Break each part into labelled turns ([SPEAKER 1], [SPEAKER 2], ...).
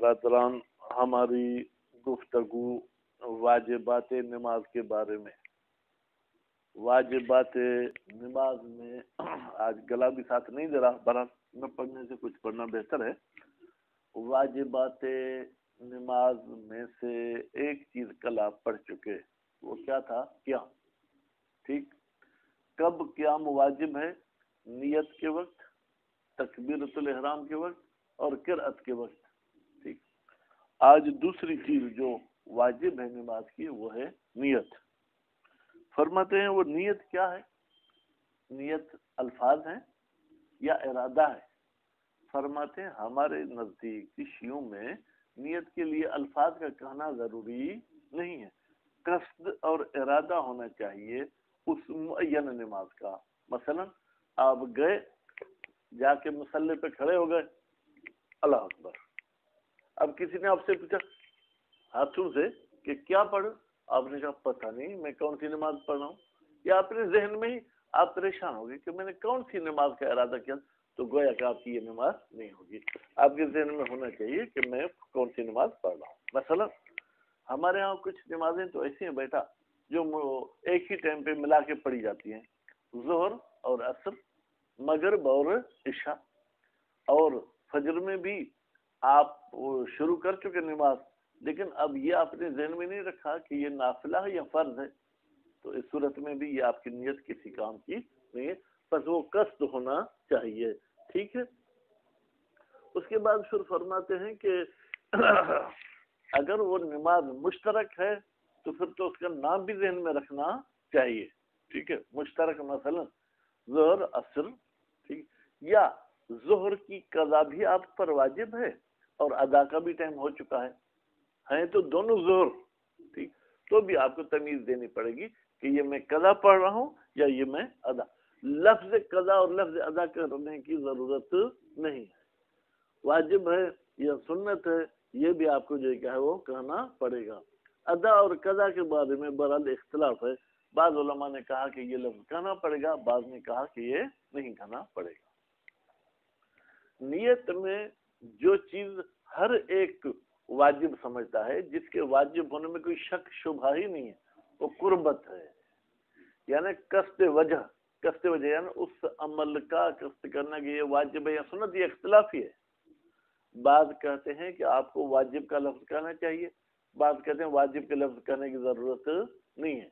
[SPEAKER 1] برادران، ہماری گفتگو واجبات نماز کے بارے میں۔ واجبات نماز میں آج گلا بھی ساتھ نہیں دے رہا، برحال نہ پڑھنے سے کچھ پڑھنا بہتر ہے۔ واجبات نماز میں سے ایک چیز کل آپ پڑھ چکے، وہ کیا تھا؟ قیام۔ ٹھیک، کب قیام واجب ہے؟ نیت کے وقت، تکبیرۃ الاحرام کے وقت اور قرأت کے وقت۔ ٹھیک، آج دوسری چیز جو واجب ہے نماز کی وہ ہے نیت۔ فرماتے ہیں وہ نیت کیا ہے؟ نیت الفاظ ہیں یا ارادہ ہے؟ فرماتے ہیں ہمارے نزدیک شیعوں میں نیت کے لیے الفاظ کا کہنا ضروری نہیں ہے، قصد اور ارادہ ہونا چاہیے اس معین نماز کا۔ مثلا آپ گئے، جا کے مصلی پہ کھڑے ہو گئے، اللہ اکبر، اب کسی نے آپ سے پوچھا ہاتھوں سے کہ کیا پڑھوں؟ آپ نے کہا پتہ نہیں میں کون سی نماز پڑھ رہا ہوں، یا اپنے ذہن میں ہی آپ پریشان ہو گئے کہ میں نے کون سی نماز کا ارادہ کیا، تو گویا کہ آپ کی یہ نماز نہیں ہوگی۔ آپ کے ذہن میں ہونا چاہیے کہ میں کون سی نماز پڑھ رہا ہوں۔ مثلا ہمارے ہاں کچھ نمازیں تو ایسی ہیں بیٹا جو ایک ہی ٹائم پہ ملا کے پڑھی جاتی ہیں، ظہر اور عصر، مغرب اور عشاء، اور فجر میں بھی آپ شروع کر چکے نماز، لیکن اب یہ آپ نے ذہن میں نہیں رکھا کہ یہ نافلہ ہے یا فرض ہے، تو اس صورت میں بھی یہ آپ کی نیت کسی کام کی نہیں ہے، بس وہ قصد ہونا چاہیے۔ ٹھیک ہے، اس کے بعد پھر فرماتے ہیں کہ اگر وہ نماز مشترک ہے تو پھر تو اس کا نام بھی ذہن میں رکھنا چاہیے۔ ٹھیک ہے، مشترک مثلا ظہر عصر، ٹھیک، یا ظہر کی قضا بھی آپ پر واجب ہے اور ادا کا بھی ٹائم ہو چکا ہے تو دونوں ظہر، ٹھیک، تو بھی آپ کو تمیز دینی پڑے گی کہ یہ میں قضا پڑھ رہا ہوں یا یہ میں ادا۔ لفظ قضا اور لفظ ادا کرنے کی ضرورت نہیں ہے، واجب ہے یا سنت ہے یہ بھی آپ کو جو کیا ہے وہ کہنا پڑے گا۔ ادا اور قضا کے بارے میں بہرحال اختلاف ہے، بعض علماء نے کہا کہ یہ لفظ کہنا پڑے گا، بعض نے کہا کہ یہ نہیں کہنا پڑے گا۔ نیت میں جو چیز ہر ایک واجب سمجھتا ہے، جس کے واجب ہونے میں کوئی شک شبہ ہی نہیں ہے، وہ قربت ہے، یعنی قصد وجہ یعنی اس عمل کا قصد کرنا کہ یہ واجب ہے یا سنت، یہ اختلافی ہے۔ بعض کہتے ہیں کہ آپ کو واجب کا لفظ کہنا چاہیے، بعض کہتے ہیں واجب کے لفظ کہنے کی ضرورت نہیں ہے،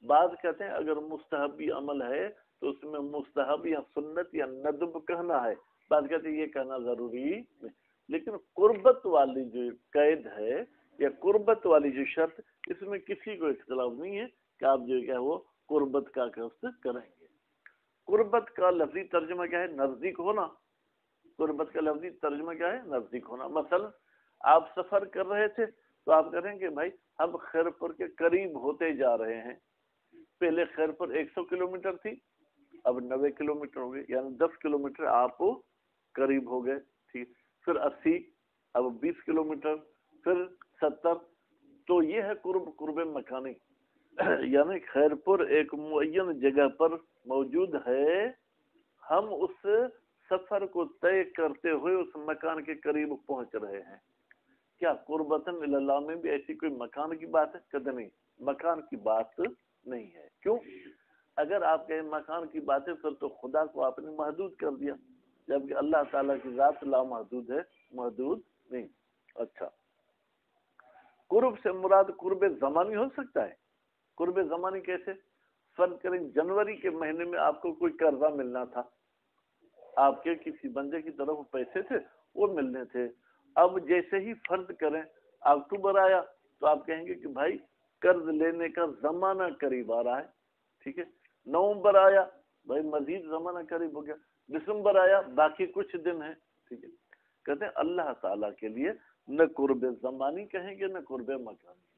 [SPEAKER 1] بعض کہتے ہیں اگر مستحبی عمل ہے تو اس میں مستحب یا سنت یا ندب کہنا ہے، بعض کہتے ہیں یہ کہنا ضروری نہیں۔ لیکن قربت والی جو قید ہے یا قربت والی جو شرط، اس میں کسی کو اختلاف نہیں ہے کہ آپ جو کیا ہے وہ قربت کا قصد کریں گے۔ قربت کا لفظی ترجمہ کیا ہے؟ نزدیک ہونا۔ قربت کا لفظی ترجمہ کیا ہے؟ نزدیک ہونا۔ مثلا آپ سفر کر رہے تھے تو آپ کہیں کہ بھائی ہم خیرپور کے قریب ہوتے جا رہے ہیں، پہلے خیرپور 100 کلومیٹر تھی، اب 90 کلومیٹر ہو گئے، یعنی 10 کلومیٹر آپ قریب ہو گئے، ٹھیک، پھر 80، اب 20 کلومیٹر، پھر 70، تو یہ ہے قرب مکانی، یعنی خیرپور ایک معین جگہ پر موجود ہے، ہم اس سفر کو طے کرتے ہوئے اس مکان کے قریب پہنچ رہے ہیں۔ کیا قربتاً اللہ میں بھی ایسی کوئی مکان کی بات ہے؟ کدی نہیں، مکان کی بات نہیں ہے۔ کیوں؟ اگر آپ کہیں مکان کی بات ہے پھر تو خدا کو آپ نے محدود کر دیا، جبکہ اللہ تعالیٰ کی ذات لامحدود ہے، محدود نہیں۔ اچھا، قرب سے مراد قرب زمانی ہو سکتا ہے؟ قرب زمانی کیسے؟ فرض کریں جنوری کے مہینے میں آپ کو کوئی قرضہ ملنا تھا، آپ کے کسی بندے کی طرف پیسے تھے وہ ملنے تھے، اب جیسے ہی فرض کریں اکتوبر آیا تو آپ کہیں گے کہ بھائی قرض لینے کا زمانہ قریب آ رہا ہے، ٹھیک ہے، نومبر آیا بھائی مزید زمانہ قریب ہو گیا، دسمبر آیا باقی کچھ دن ہیں، ٹھیک ہے۔ کہتے ہیں اللہ تعالیٰ کے لیے نہ قرب زمانی کہیں گے نہ قرب مکانی،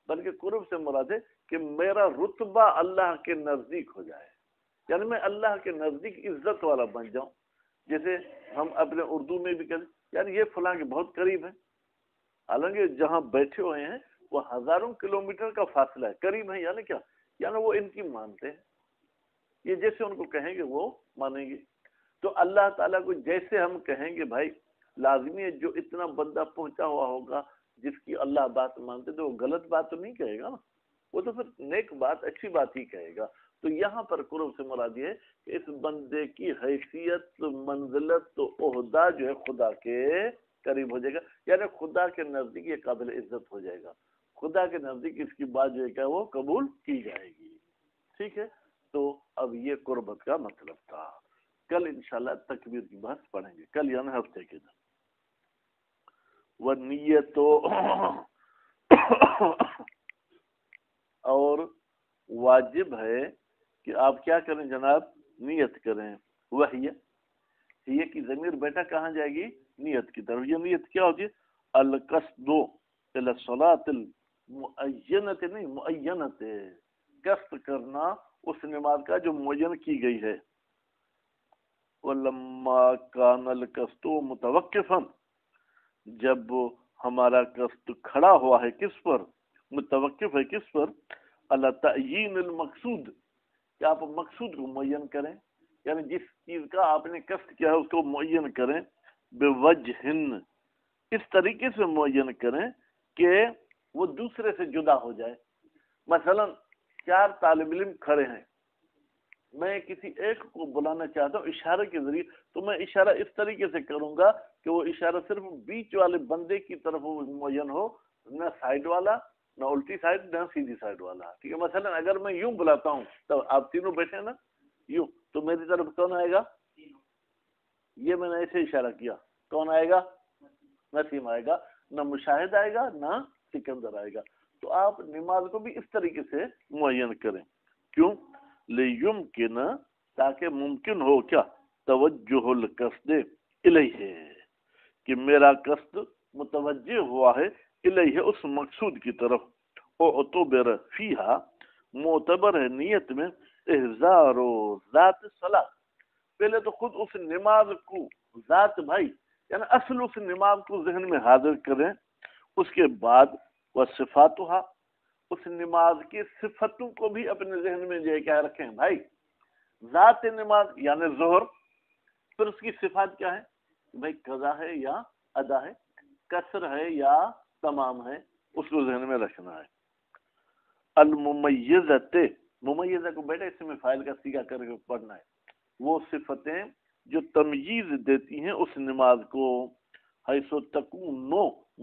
[SPEAKER 1] بلکہ قرب سے مراد ہے کہ میرا رتبہ اللہ کے نزدیک ہو جائے، یعنی میں اللہ کے نزدیک عزت والا بن جاؤں۔ جیسے ہم اپنے اردو میں بھی کہتے ہیں یعنی یہ فلاں کے بہت قریب ہے، حالانکہ جہاں بیٹھے ہوئے ہیں وہ ہزاروں کلومیٹر کا فاصلہ ہے، قریب ہے یعنی کیا؟ یعنی وہ ان کی مانتے ہیں، یہ جیسے ان کو کہیں گے وہ مانیں گے۔ تو اللہ تعالیٰ کو جیسے ہم کہیں گے بھائی لازمی ہے جو اتنا بندہ پہنچا ہوا ہوگا جس کی اللہ بات مانتے تو وہ غلط بات تو نہیں کہے گا نا، وہ تو پھر نیک بات اچھی بات ہی کہے گا. تو یہاں پر قرب سے مراد یہ ہے کہ اس بندے کی حیثیت، منزلت تو عہدہ جو ہے خدا کے قریب ہو جائے گا، یعنی خدا کے نزدیک یہ قابل عزت ہو جائے گا، خدا کے نزدیک اس کی بات جو ہے کہ وہ قبول کی جائے گی. ٹھیک ہے، تو اب یہ قربت کا مطلب تھا. کل انشاءاللہ تکبیر کی بحث پڑھیں گے، کل یعنی ہفتے کے دن. وہ نیت تو اور واجب ہے کہ آپ کیا کریں جناب، نیت کریں. وہی کی ضمیر بیٹا کہاں جائے گی؟ نیت کی طرف. یہ نیت کیا ہوتی ہے؟ القصد الى الصلاۃ المعینۃ، نہیں معینۃ، قصد کرنا اس نماز کا جو معین کی گئی ہے. ولما کان القصد متوقفا، جب ہمارا قصد کھڑا ہوا ہے کس پر؟ متوقف ہے کس پر؟ اللہ تعین المقصود، کہ آپ مقصود کو معین کریں، یعنی جس چیز کا آپ نے قصد کیا ہے اس کو معین کریں. بوجہ، اس طریقے سے معین کریں کہ وہ دوسرے سے جدا ہو جائے. مثلا 4 طالب علم کھڑے ہیں، میں کسی ایک کو بلانا چاہتا ہوں اشارے کے ذریعے، تو میں اشارہ اس طریقے سے کروں گا کہ وہ اشارہ صرف بیچ والے بندے کی طرف معین ہو، نہ سائڈ والا، نہ الٹی سائڈ، نہ سیدھی سائڈ والا. ٹھیک ہے، مثلا اگر میں یوں بلاتا ہوں تو آپ تینوں بیٹھے ہیں نا یوں، تو میری طرف کون آئے گا؟ یہ میں نے ایسے اشارہ کیا، کون آئے گا؟ نسیم آئے گا، نہ مشاہد آئے گا نہ سکندر آئے گا. تو آپ نماز کو بھی اس طریقے سے معین کریں. کیوں؟ لیمکن، تاکہ ممکن ہو کیا؟ توجہ القصد الیہ، کہ میرا قصد متوجہ ہوا ہے الیہ، اس مقصود کی طرف. اعتبر فیہا، معتبر ہے نیت میں، احضار ذات صلاح، پہلے تو خود اس نماز کو ذات بھائی یعنی اصل اس نماز کو ذہن میں حاضر کریں. اس کے بعد وہ صفاتها، اس نماز کی صفتوں کو بھی اپنے ذہن میں جو ہے کیا رکھیں بھائی. ذات نماز یعنی ظہر، پھر اس کی صفات کیا ہے بھائی؟ قضا ہے یا ادا ہے، قصر ہے یا تمام ہے، اس کو ذہن میں رکھنا ہے. الممیزت، ممیزہ کو بیٹا اس میں فاعل کا صیغہ کر کے پڑھنا ہے. وہ صفتیں جو تمییز دیتی ہیں اس نماز کو، حیث تکون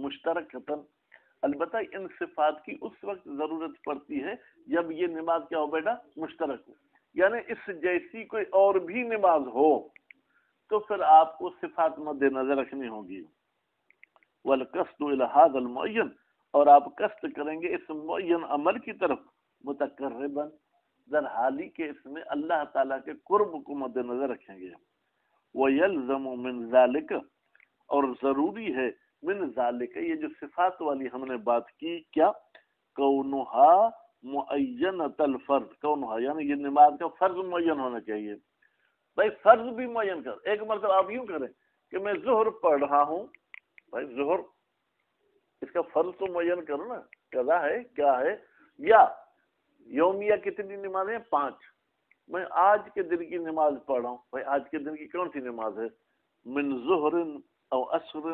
[SPEAKER 1] مشترکتاً، البتہ ان صفات کی اس وقت ضرورت پڑتی ہے جب یہ نماز کیا ہو بیٹا؟ مشترک ہو، یعنی اس جیسی کوئی اور بھی نماز ہو تو پھر آپ کو صفات مد نظر رکھنی ہوگی. والقصد الى هذا المعین، اور آپ قصد کریں گے اس معین عمل کی طرف، متقرباً، در حالی کہ اس میں اللہ تعالیٰ کے قرب کو مد نظر رکھیں گے. وَيَلْزَمُ مِنْ ذَلِكَ، اور ضروری ہے من ذالک، یہ جو صفات والی ہم نے بات کی، کیا؟ کونہا معینۃ الفرض، کونہا یعنی یہ نماز کا فرض معین ہونا چاہیے. بھائی فرض بھی معین کر، ایک مرتبہ آپ یوں کریں کہ میں ظہر پڑھ رہا ہوں، بھائی ظہر اس کا فرض تو معین کرو نا، قضا ہے کیا ہے. یا یومیہ کتنی نمازیں ہیں؟ 5. میں آج کے دن کی نماز پڑھ رہا ہوں، بھائی آج کے دن کی کون سی نماز ہے؟ من ظہر او عصر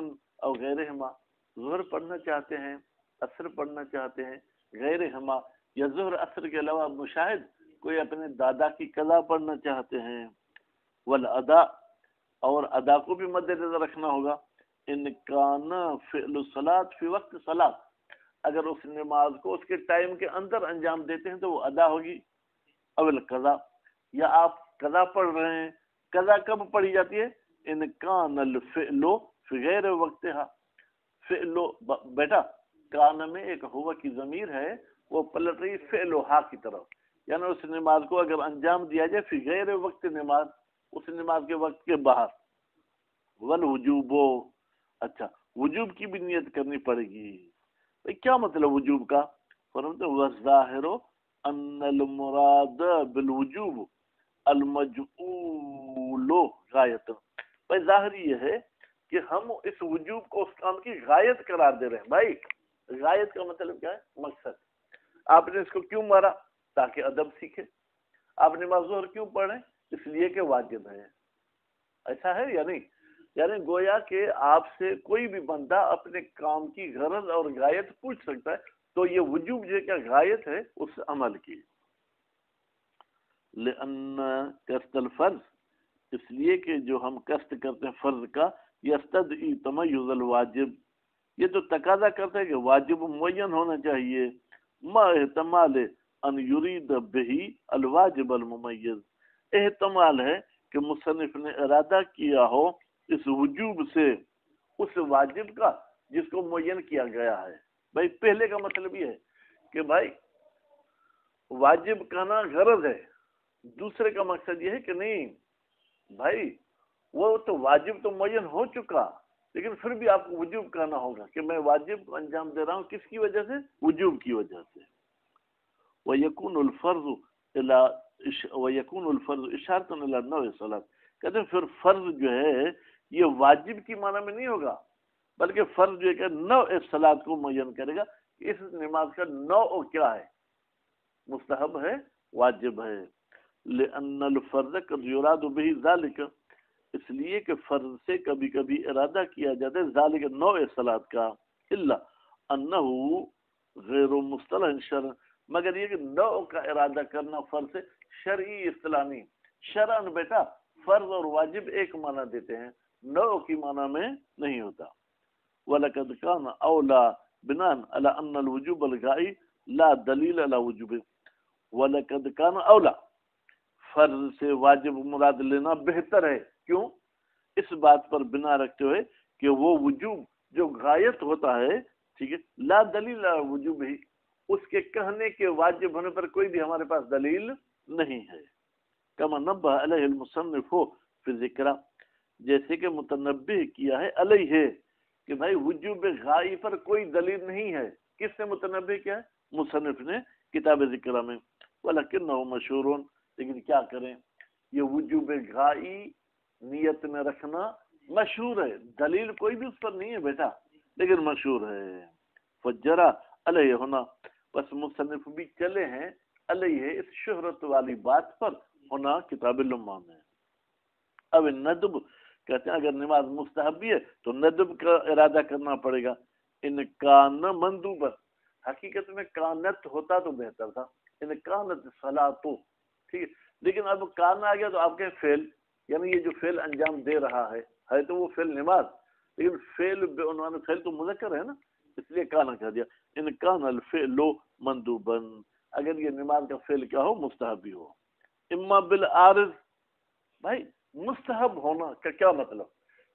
[SPEAKER 1] او غیرہما، ظہر پڑھنا چاہتے ہیں، عصر پڑھنا چاہتے ہیں، غیرہما، یا ظہر عصر کے علاوہ مشاہد کوئی اپنے دادا کی قضا پڑھنا چاہتے ہیں. والادا، اور ادا کو بھی مد نظر رکھنا ہوگا. ان کان فعل الصلاۃ فی وقت صلاۃ، اگر اس نماز کو اس کے ٹائم کے اندر انجام دیتے ہیں تو وہ ادا ہوگی. اول قضا، یا آپ قضا پڑھ رہے ہیں، قضا کب پڑھی جاتی ہے؟ ان کان الفعل فی غیر وقتها، فعل بیٹا کان میں ایک ہوا کی ضمیر ہے، وہ پلٹ رہی فعل ہا کی طرف، یعنی اس نماز کو اگر انجام دیا جائے فی غیر وقت نماز، اس نماز کے وقت کے باہر. والوجوب، اچھا وجوب کی بھی نیت کرنی پڑے گی. کیا مطلب وجوب کا؟ فرماتے والظاہر ان المراد بالوجوب المجعول غایت، بھائی ظاہر یہ ہے کہ ہم اس وجوب کو اس کام کی غایت قرار دے رہے ہیں. بھائی غایت کا مطلب کیا ہے؟ مقصد. آپ نے اس کو کیوں مارا؟ تاکہ ادب سیکھے. آپ نماز ظہر کیوں پڑھیں؟ اس لیے کہ واجب ہے. ایسا ہے یا نہیں؟ یعنی گویا کہ آپ سے کوئی بھی بندہ اپنے کام کی غرض اور غایت پوچھ سکتا ہے، تو یہ وجوب جو کیا غایت ہے اس عمل کی. لأن قصد الفرض، اس لیے کہ جو ہم قصد کرتے ہیں فرض کا، یستدعی تمیز الواجب، یہ تو تقاضا کرتا ہے کہ واجب معین ہونا چاہیے، ما احتمال ان یرید بہی الواجب الممیز، احتمال ہے کہ مصنف نے ارادہ کیا ہو اس وجوب سے اس واجب کا جس کو معین کیا گیا ہے. بھائی پہلے کا مطلب یہ ہے کہ بھائی واجب کہنا غرض ہے، دوسرے کا مقصد یہ ہے کہ نہیں بھائی وہ تو واجب تو معین ہو چکا، لیکن پھر بھی آپ کو وجوب کہنا ہوگا کہ میں واجب انجام دے رہا ہوں، کس کی وجہ سے؟ وجوب کی وجہ سے. وَيَكُونُ الْفَرْضُ إِشَارَةً إِلَى نَوْعِ الصَّلَاةِ، کہتے ہیں پھر فرض جو ہے یہ واجب کی معنی میں نہیں ہوگا، بلکہ فرض جو ہے کہ نوع صلاۃ کو معین کرے گا. اس نماز کا نوع کیا ہے؟ مستحب ہے، واجب ہے. لأن الفرض قد يراد به ذلك، اس لیے کہ فرض سے کبھی کبھی ارادہ کیا جاتا ہے ذالک نوع صلاۃ کا، الا انه غیر مصطلح شرع، مگر یہ کہ نوع کا ارادہ کرنا فرض سے شرعی اصطلاح نہیں. شرعن بیٹا فرض اور واجب ایک معنی دیتے ہیں، نوع کی معنی میں نہیں ہوتا. وَلَقَدْ كَانَ أَوْلَى بِنَاءً عَلَى أَنَّ الْوُجُوبَ الْغَائِبَ لَا دَلِيلَ عَلَى وُجُوبِهِ. وَلَقَدْ كَانَ أَوْلَى، فرض سے واجب مراد لینا بہتر ہے. کیوں؟ اس بات پر بنا رکھتے ہوئے کہ وہ وجوب جو غایت ہوتا ہے، ٹھیک ہے، لا دلیل علی وجوب ہی، اس کے کہنے کے واجب ہونے پر کوئی بھی ہمارے پاس دلیل نہیں ہے. کما نبہ علیہ المصنف فی ذکر، جیسے کہ متنبہ کیا ہے علیہ کہ بھائی وجوب غائب پر کوئی دلیل نہیں ہے. کس نے متنبہ کیا ہے؟ مصنف نے کتاب ذکر میں. ولکنہ مشہور، لیکن کیا کریں، یہ وجوب غائب نیت میں رکھنا مشہور ہے، دلیل کوئی بھی اس پر نہیں ہے بیٹا، لیکن مشہور ہے. فجرا علیہ ہونا، بس مصنف بھی چلے ہیں علیہ اس شہرت والی بات پر ہونا کتاب لمحہ میں. اب ندب کہتے ہیں اگر نماز مستحبی ہے تو ندب کا ارادہ کرنا پڑے گا. ان کان مندوب، حقیقت میں کانت ہوتا تو بہتر تھا، ان کانت صلاۃ، ٹھیک ہے، لیکن اب کان آ گیا تو آپ کے فعل، یعنی یہ جو فعل انجام دے رہا ہے تو وہ فعل نماز، لیکن فعل بے عنوان فعل تو مذکر ہے نا، اس لیے کانا کہہ دیا. ان کان الفعل مندوبا، اگر یہ نماز کا فعل کیا ہو؟ مستحبی ہو. اما بالعارض، بھائی مستحب ہونا کا کیا مطلب؟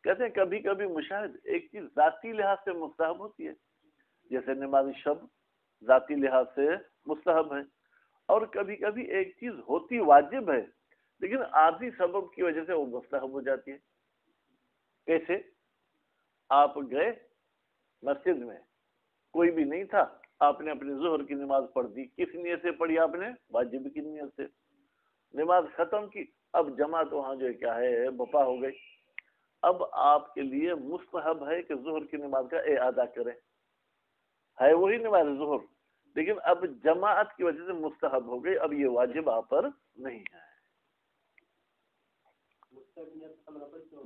[SPEAKER 1] کہتے ہیں کبھی کبھی مشاہد ایک چیز ذاتی لحاظ سے مستحب ہوتی ہے، جیسے نماز شب ذاتی لحاظ سے مستحب ہے، اور کبھی کبھی ایک چیز ہوتی واجب ہے لیکن عارضی سبب کی وجہ سے وہ مستحب ہو جاتی ہے. کیسے؟ آپ گئے مسجد میں، کوئی بھی نہیں تھا، آپ نے اپنی ظہر کی نماز پڑھ دی. کس نیت سے پڑھی آپ نے؟ واجب کی نیت سے. نماز ختم کی، اب جماعت وہاں جو کیا ہے بپا ہو گئی. اب آپ کے لیے مستحب ہے کہ ظہر کی نماز کا اعادہ کریں، ہے وہی نماز ظہر، لیکن اب جماعت کی وجہ سے مستحب ہو گئی، اب یہ واجب آپ پر نہیں ہے.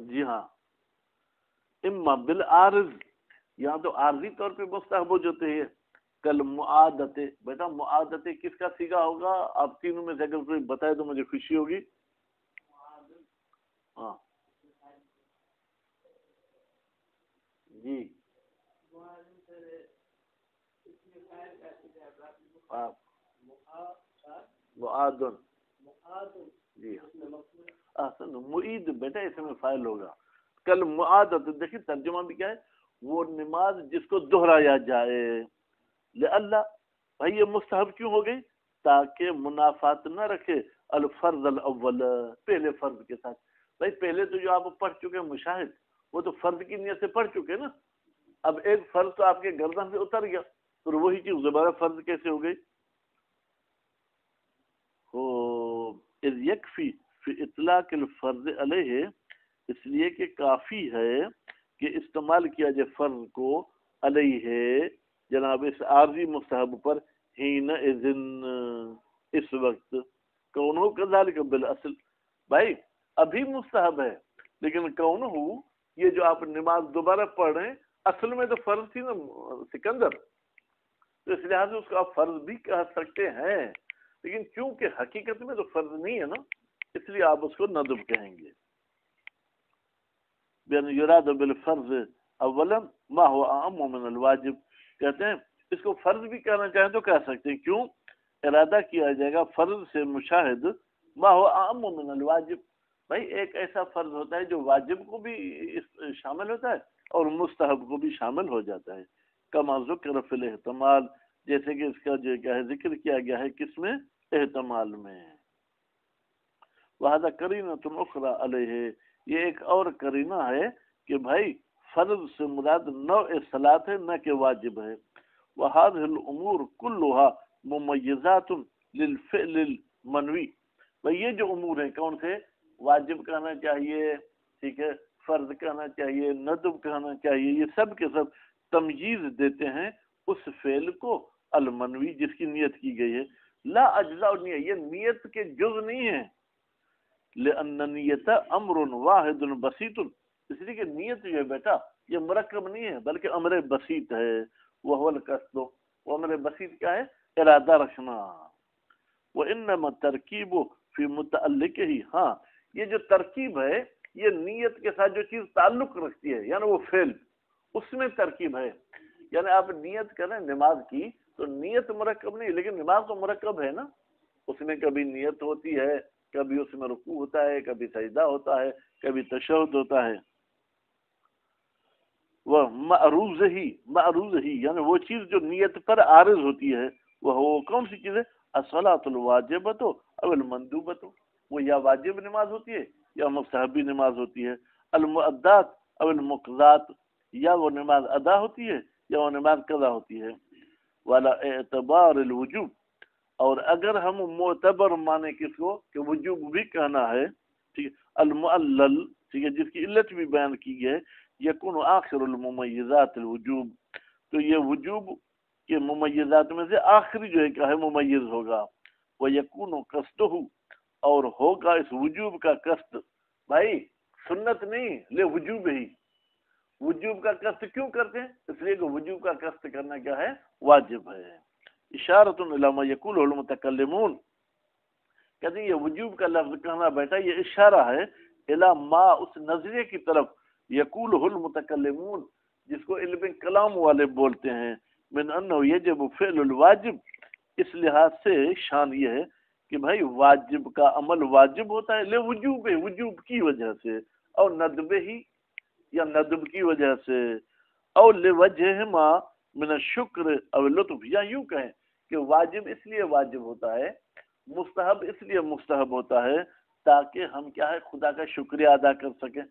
[SPEAKER 1] جی ہاں، اما بالعارض، یہاں تو عارضی طور پہ مستحب ہو جاتے ہیں. کل معادت، بیٹا معادت کس کا سیگا ہوگا؟ آپ تینوں میں سے اگر کوئی بتائے تو مجھے خوشی ہوگی. ہاں جی، معادن، جی احسن، معید بیٹا اس میں فاعل ہوگا. کل معادت، دیکھیں ترجمہ بھی کیا ہے، وہ نماز جس کو دہرایا جائے. لئلا، بھائی یہ مستحب کیوں ہو گئی؟ تاکہ منافات نہ رکھے الفرض الاول، پہلے فرض کے ساتھ. بھائی پہلے تو جو آپ پڑھ چکے ہیں مشاہد، وہ تو فرض کی نیت سے پڑھ چکے نا، اب ایک فرض تو آپ کے گردن سے اتر گیا، تو وہی چیز دوبارہ فرض کیسے ہو گئی؟ اذ یکفی فی اطلاق الفرض علیہ، اس لیے کہ کافی ہے کہ استعمال کیا جائے فرض کو علیہ جناب اس عارضی مستحب پر، حین اذن، اس وقت، کونہ کذالک بالاصل، بھائی ابھی مستحب ہے لیکن کونہ یہ جو آپ نماز دوبارہ پڑھ رہے ہیں اصل میں تو فرض تھی نا سکندر، تو اس لحاظ سے اس کو آپ فرض بھی کہہ سکتے ہیں، لیکن چونکہ حقیقت میں تو فرض نہیں ہے نا، اس لیے آپ اس کو ندب کہیں گے۔ بین یراد بالفرض اولا ما هو اعم من الواجب، کہتے ہیں اس کو فرض بھی کہنا چاہیں تو کہہ سکتے ہیں، کیوں؟ ارادہ کیا جائے گا فرض سے مشاہد ما هو اعم من الواجب، بھائی ایک ایسا فرض ہوتا ہے جو واجب کو بھی شامل ہوتا ہے اور مستحب کو بھی شامل ہو جاتا ہے، کما ذکر فی الاحتمال، جیسے کہ اس کا جو کیا ہے ذکر کیا گیا ہے کس میں؟ احتمال میں۔ وہذا قرینۃ اخری علیہ، یہ ایک اور قرینہ ہے کہ بھائی فرض سے مراد نوع صلاۃ ہے نہ کہ واجب ہے۔ وہذہ الامور کلھا ممیزات للفعل المنوی، بھائی یہ جو امور ہیں کون سے؟ واجب کہنا چاہیے، ٹھیک ہے، فرض کہنا چاہیے، ندب کہنا چاہیے، یہ سب کے سب تمجیز دیتے ہیں اس فعل کو المنوی جس کی نیت کی گئی ہے، لا اجزاء نیت، یہ نیت کے جز نہیں ہے، لأن نیت امر واحد بسیط، اس لیے کہ نیت جو ہے بیٹا یہ مرکب نہیں ہے بلکہ امر بسیط ہے، وہ القصد، وہ امر بسیط کیا ہے؟ ارادہ رکھنا، وانما ترکیب فی متعلق ہی، ہاں یہ جو ترکیب ہے یہ نیت کے ساتھ جو چیز تعلق رکھتی ہے یعنی وہ فعل، اس میں ترکیب ہے، یعنی آپ نیت کریں نماز کی تو نیت مرکب نہیں، لیکن نماز تو مرکب ہے نا، اس میں کبھی نیت ہوتی ہے، کبھی اس میں رکوع ہوتا ہے، کبھی سجدہ ہوتا ہے، کبھی تشہد ہوتا ہے۔ وہ معروض ہی یعنی وہ چیز جو نیت پر عارض ہوتی ہے، وہ کون سی چیز ہے؟ الصلاۃ الواجبۃ او المندوبۃ، وہ یا واجب نماز ہوتی ہے یا مستحبی نماز ہوتی ہے، المؤدات او المقضات، یا وہ نماز ادا ہوتی ہے یا وہ نماز قضا ہوتی ہے، والا اعتبار الوجوب، اور اگر ہم معتبر مانے کس کو کہ وجوب بھی کہنا ہے، ٹھیک ہے، المعلل، ٹھیک ہے، جس کی علت بھی بیان کی ہے، یکون آخر الممیزات الوجوب، تو یہ وجوب کے ممیزات میں سے آخری جو ہے کیا ہے؟ ممیز ہوگا، وہ یکون قصدہ، اور ہوگا اس وجوب کا قصد، بھائی سنت نہیں لے وجوب ہی، وجوب کا قصد کیوں کرتے ہیں؟ اس لیے کہ وجوب کا قصد کرنا کیا ہے؟ واجب ہے۔ اشارۃ الی ما یقولہ المتکلمون، کہتے ہیں یہ وجوب کا لفظ کہنا بیٹا یہ اشارہ ہے الی ما، اس نظریے کی طرف، یقولہ المتکلمون جس کو علم کلام والے بولتے ہیں، من انہ یجب فعل الواجب، اس لحاظ سے شان یہ ہے کہ بھائی واجب کا عمل واجب ہوتا ہے، لے وجوب، وجوب کی وجہ سے، اور ندب ہی یا ندب کی وجہ سے، اور لوجہما من الشکر او لطف، یا یوں کہیں کہ واجب اس لیے واجب ہوتا ہے، مستحب اس لیے مستحب ہوتا ہے تاکہ ہم کیا ہے؟ خدا کا شکریہ ادا کر سکیں،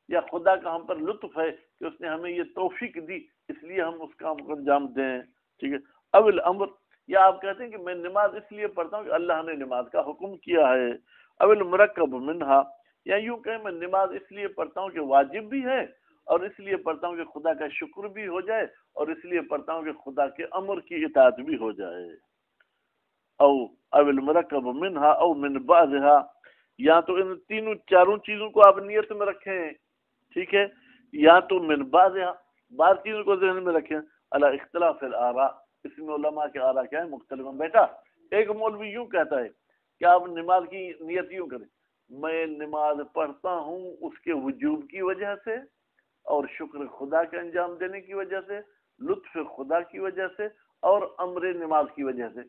[SPEAKER 1] یا خدا کا ہم پر لطف ہے کہ اس نے ہمیں یہ توفیق دی اس لیے ہم اس کام کو انجام دیں، ٹھیک ہے، او الامر، یا آپ کہتے ہیں کہ میں نماز اس لیے پڑھتا ہوں کہ اللہ نے نماز کا حکم کیا ہے، او المرکب منہا، یا یوں کہیں میں نماز اس لیے پڑھتا ہوں کہ واجب بھی ہے اور اس لیے پڑھتا ہوں کہ خدا کا شکر بھی ہو جائے اور اس لیے پڑھتا ہوں کہ خدا کے امر کی اطاعت بھی ہو جائے، او المرکب منہا او من بعضہا، یا تو ان تینوں چاروں چیزوں کو آپ نیت میں رکھیں، ٹھیک ہے، یا تو من بعضہا، بعض چیزوں کو ذہن میں رکھیں، علی اختلاف الآراء، اس میں علماء کے آراء کیا ہے؟ مختلف ہیں، بیٹا ایک مولوی یوں کہتا ہے کہ آپ نماز کی نیت یوں کریں، میں نماز پڑھتا ہوں اس کے وجوب کی وجہ سے اور شکر خدا کے انجام دینے کی وجہ سے، لطف خدا کی وجہ سے اور امر نماز کی وجہ سے،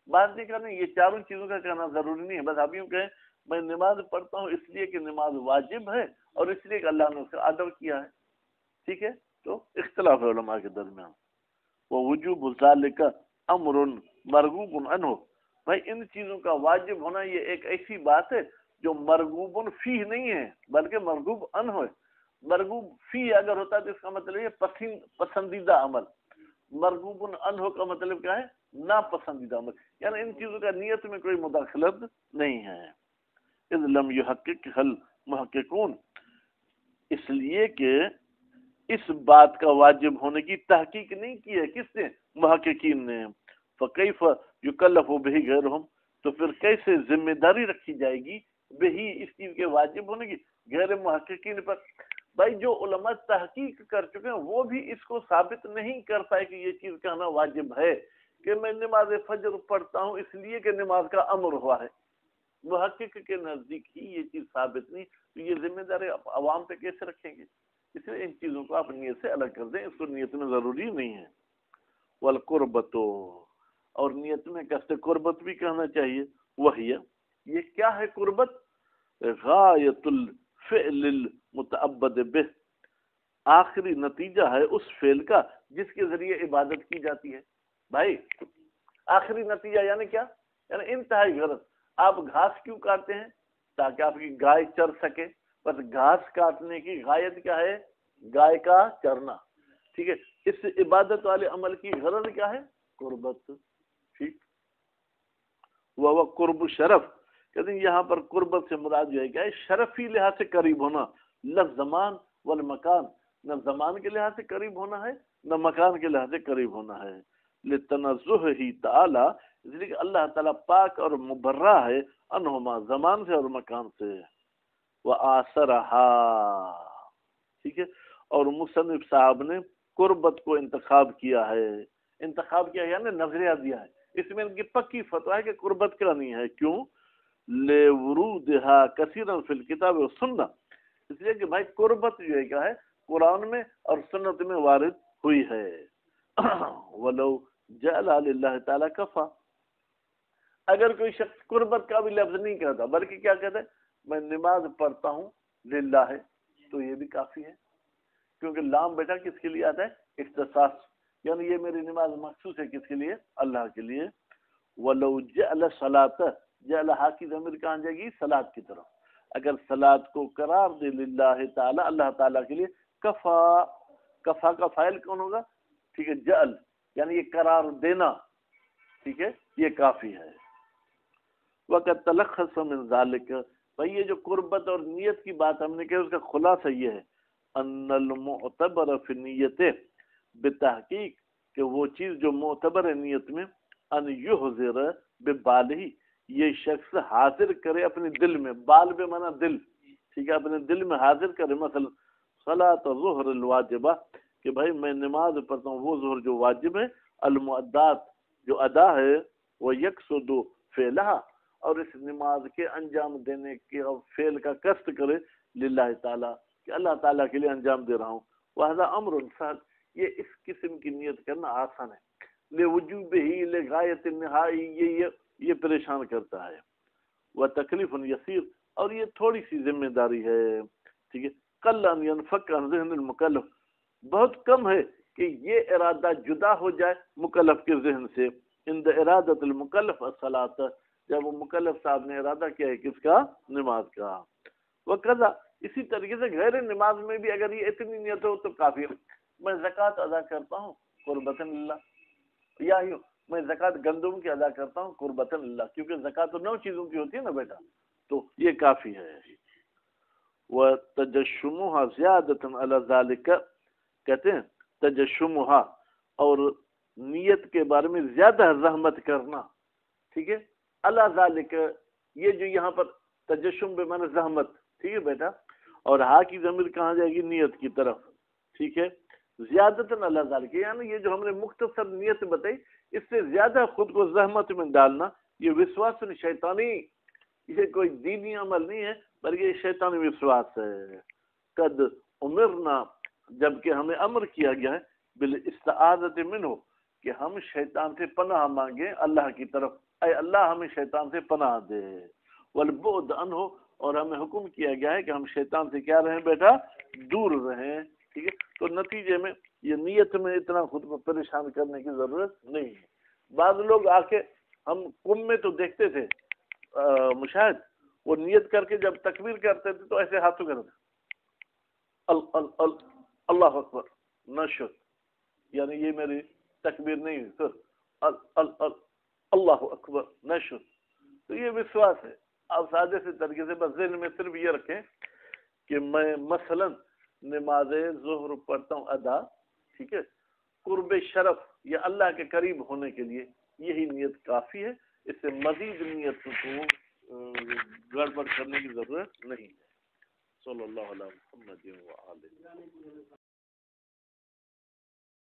[SPEAKER 1] بات نہیں کرنا یہ چاروں چیزوں کا کہنا ضروری نہیں ہے، بس آپ یوں کہیں میں نماز پڑھتا ہوں اس لیے کہ نماز واجب ہے اور اس لیے کہ اللہ نے اس کا آڈر کیا ہے، ٹھیک ہے، تو اختلاف ہے علماء کے درمیان۔ وہ وجوب ذالک امر مرغوب عنہ، بھائی ان چیزوں کا واجب ہونا یہ ایک ایسی بات ہے جو مرغوب فیہ نہیں ہے بلکہ مرغوب عنہ ہے، مرغوب فیہ اگر ہوتا تو اس کا مطلب یہ پسندیدہ عمل، مرغوب عنہ کا مطلب کیا ہے؟ ناپسندیدہ عمل، یعنی ان چیزوں کا نیت میں کوئی مداخلت نہیں ہے، اذ لم یحقق المحققون، اس لیے کہ اس بات کا واجب ہونے کی تحقیق نہیں کی ہے، کس نے؟ محققین نے، فکیف یکلف بہ غیرہم، تو پھر کیسے ذمہ داری رکھی جائے گی بہی اس چیز کے واجب ہونے کی غیر محققین پر؟ بھائی جو علماء تحقیق کر چکے ہیں وہ بھی اس کو ثابت نہیں کر پائے کہ یہ چیز کہنا واجب ہے کہ میں نماز فجر پڑھتا ہوں اس لیے کہ نماز کا امر ہوا ہے. محقق کے نزدیک ہی یہ چیز ثابت نہیں، تو یہ ذمہ داری عوام پہ کیسے رکھیں گے؟ اس لیے ان چیزوں کو آپ نیت سے الگ کر دیں، اس کو نیت میں ضروری نہیں ہے. والقربت، اور نیت میں قصد قربت بھی کہنا چاہیے. وہی یہ کیا ہے قربت؟ غایت الفعل المتعبد بہ، آخری نتیجہ ہے اس فعل کا جس کے ذریعے عبادت کی جاتی ہے. بھائی آخری نتیجہ یعنی کیا؟ یعنی انتہائی غرض. آپ گھاس کیوں کاٹتے ہیں؟ تاکہ آپ کی گائے چر سکے. بس گھاس کاٹنے کی غایت کیا ہے؟ گائے کا چرنا. ٹھیک ہے، اس عبادت والے عمل کی غرض کیا ہے؟ قربت. ٹھیک، وہ قرب شرف، کہتے ہیں یہاں پر قربت سے مراد جو ہے کیا ہے؟ شرفی لحاظ سے قریب ہونا. لزمان والمکان، نہ زمان کے لحاظ سے قریب ہونا ہے نہ مکان کے لحاظ سے قریب ہونا ہے. لتنزہ ہی تعالی، اس لیے کہ اللہ تعالیٰ پاک اور مبرہ ہے انہما، زمان سے اور مکان سے. وآثرہا، ٹھیک ہے، اور مصنف صاحب نے قربت کو انتخاب کیا ہے. انتخاب کیا ہے یعنی نظریہ دیا ہے. اس میں ان کی پکی فتویٰ ہے کہ قربت کرانی ہے. کیوں؟ لورودہا کثیرا فی الکتاب والسنہ، اس لیے کہ بھائی قربت جو ہے کیا ہے؟ قرآن میں اور سنت میں وارد ہوئی ہے. ولو جعل للہ تعالی کفا، اگر کوئی شخص قربت کا بھی لفظ نہیں کہتا بلکہ کیا کہتا ہے؟ میں نماز پڑھتا ہوں للہ ہے، تو یہ بھی کافی ہے. کیونکہ لام بیٹا کس کے لیے آتا ہے؟ اختصاص، یعنی یہ میری نماز مخصوص ہے کس کے لیے؟ اللہ کے لیے. وَلَوْ جَعْلَ صَلَاةَ، جعل ہا کی ضمیر کہاں جائے گی؟ صلاۃ کی طرف. اگر صلاۃ کو قرار دے للہ تعالی، اللہ تعالیٰ کے لیے، کفا، کفا کا فاعل کون ہوگا؟ ٹھیک ہے، جعل، یعنی یہ قرار دینا، ٹھیک ہے، یہ کافی ہے. وقت تلخص من ذالک، بھائی یہ جو قربت اور نیت کی بات ہم نے کہا اس کا خلاصہ یہ ہے ان المعتبر فی نیت، بتحقیق کہ وہ چیز جو معتبر ہے نیت میں، ان یحضر ببالہ، یہ شخص حاضر کرے اپنے دل میں. بال بے معنی دل، ٹھیک ہے، اپنے دل میں حاضر کرے. مثلا صلاۃ الظہر الواجبہ، کہ بھائی میں نماز پڑھتا ہوں وہ ظہر جو واجب ہے، المؤدات جو ادا ہے، وہ یقصد فعلہا، اور اس نماز کے انجام دینے کے اور فعل کا قصد کرے للہ تعالیٰ، کہ اللہ تعالیٰ کے لیے انجام دے رہا ہوں. وہذا امر سہل، یہ اس قسم کی نیت کرنا آسان ہے. لوجوبہ، لغایت النہائی، یہ پریشان کرتا ہے. وتکلیف یسیر، اور یہ تھوڑی سی ذمہ داری ہے. ٹھیک ہے، قل ان ينفك عن ذہن المکلف، بہت کم ہے کہ یہ ارادہ جدا ہو جائے مکلف کے ذہن سے. عند ارادت المکلف الصلاۃ، جب وہ مکلف صاحب نے ارادہ کیا ہے کس کا؟ نماز کا. وقضا، اسی طریقے سے غیر نماز میں بھی اگر یہ اتنی نیت ہو تو کافی ہے. میں زکوٰۃ ادا کرتا ہوں قربتاً للہ، یا یوں میں زکوٰۃ گندم کی ادا کرتا ہوں قربتاً للہ، کیونکہ زکوٰۃ تو 9 چیزوں کی ہوتی ہے نا بیٹا، تو یہ کافی ہے. وتجشمها زیادۃ علی ذلک، کہتے ہیں تجشمها، اور نیت کے بارے میں زیادہ رحمت کرنا. ٹھیک ہے، اللہ ذالک، یہ جو یہاں پر تجشم بے معنی زحمت، ٹھیک ہے بیٹا، اور ہا کی ضمیر کہاں جائے گی؟ نیت کی طرف. ٹھیک ہے، زیادتاً اللہ ذالک، یعنی یہ جو ہم نے مختصر نیت بتائی، اس سے زیادہ خود کو زحمت میں ڈالنا، یہ وسواس شیطانی، یہ کوئی دینی عمل نہیں ہے بلکہ یہ شیطانی وسواس ہے. قد امرنا، جبکہ ہمیں امر کیا گیا ہے، بالاستعاذۃ منہ، کہ ہم شیطان سے پناہ مانگیں اللہ کی طرف. اے اللہ ہمیں شیطان سے پناہ دے. والبعد عنہ، اور ہمیں حکم کیا گیا ہے کہ ہم شیطان سے کیا رہیں بیٹا؟ دور رہیں. ٹھیک ہے، تو نتیجے میں یہ نیت میں اتنا خود کو پریشان کرنے کی ضرورت نہیں ہے. بعض لوگ آ کے، ہم قم میں تو دیکھتے تھے مشاہد، وہ نیت کر کے جب تکبیر کرتے تھے تو ایسے ہاتھوں کرتے اللہ اکبر نشد، یعنی یہ میری تکبیر نہیں ہے، پھر اللہ اکبر نشد. تو یہ وسواس ہے. آپ سادے سے طریقے سے بس ذہن میں صرف یہ رکھیں کہ میں مثلا نماز ظہر پڑھتا ہوں ادا، ٹھیک ہے، قرب شرف یا اللہ کے قریب ہونے کے لیے، یہی نیت کافی ہے. اس سے مزید نیت کو گڑبڑ کرنے کی ضرورت نہیں ہے. صلی اللہ علیہ محمد و آلہ